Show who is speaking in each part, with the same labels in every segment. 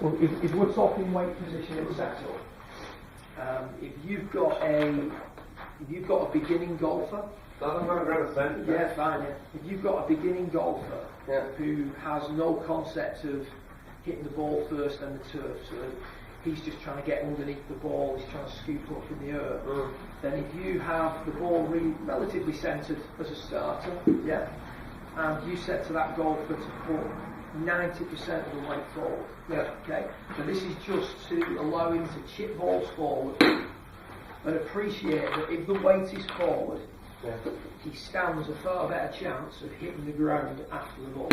Speaker 1: Well, if we're talking weight position and setup, if you've got a beginning golfer,
Speaker 2: yeah,
Speaker 1: fine. Yeah. If you've got a beginning golfer who has no concept of hitting the ball first and the turf, so he's just trying to get underneath the ball, he's trying to scoop up in the earth, then if you have the ball relatively centred as a starter, and you said to that golfer to put 90% of the weight forward, okay, so this is just to allow him to chip balls forward and appreciate that if the weight is forward, he stands a far better chance of hitting the ground after the ball.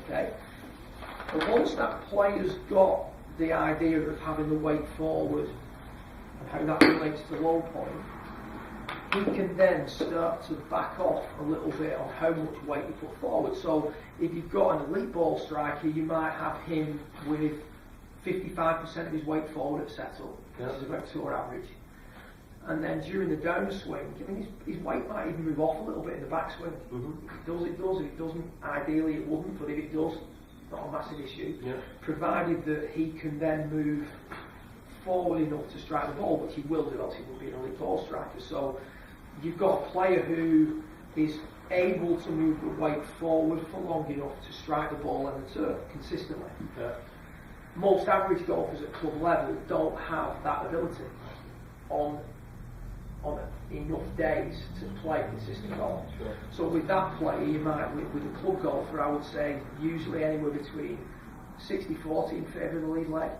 Speaker 1: Okay? But once that player's got the idea of having the weight forward and how that relates to low point, he can then start to back off a little bit on how much weight you put forward. So if you've got an elite ball striker, you might have him with 55% of his weight forward at setup, which is about tour average. And then during the downswing, I mean, his weight might even move off a little bit in the backswing. If it does, it does. If it doesn't, ideally it wouldn't, but if it does, not a massive issue. Provided that he can then move forward enough to strike the ball, which he will do, else he will be an elite ball striker. So you've got a player who is able to move the weight forward for long enough to strike the ball and the turf consistently. Most average golfers at club level don't have that ability on enough days to play consistent golf. So with that player, you might, with a club golfer, I would say usually anywhere between 60-40 in favour of the lead leg,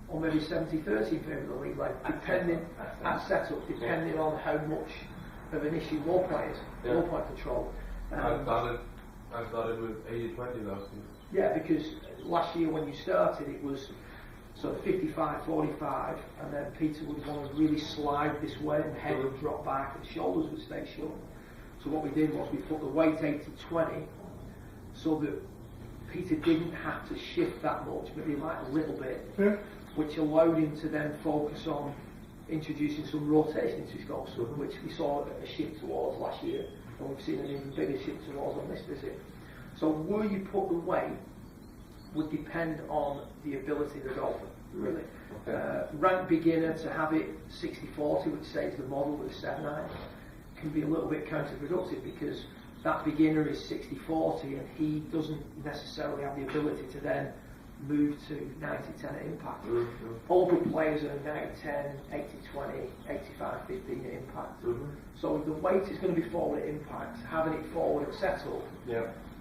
Speaker 1: or maybe 70-30 in favour of the lead leg, depending at setup, depending on how much of an issue low point control.
Speaker 2: I started with 80-20 last year.
Speaker 1: Yeah, because last year when you started, it was sort of 55-45, and then Peter would want to really slide this way, and the head would drop back, and the shoulders would stay short. So what we did was we put the weight 80-20, so that Peter didn't have to shift that much, maybe like a little bit, which allowed him to then focus on introducing some rotation into his golf swing, which we saw a shift towards last year, and we've seen an even bigger shift towards on this visit. So where you put the weight would depend on the ability of the golfer, really. Rank beginner to have it 60-40, which says the model with a 7-iron, can be a little bit counterproductive because that beginner is 60-40 and he doesn't necessarily have the ability to then move to 90-10 at impact. Older players are 90-10, 80-20, 85-15 at impact. So if the weight is going to be forward at impact, having it forward at setup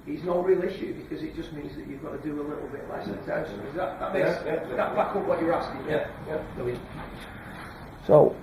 Speaker 1: is no real issue because it just means that you've got to do a little bit less at downswing. That back up what you're asking?
Speaker 3: So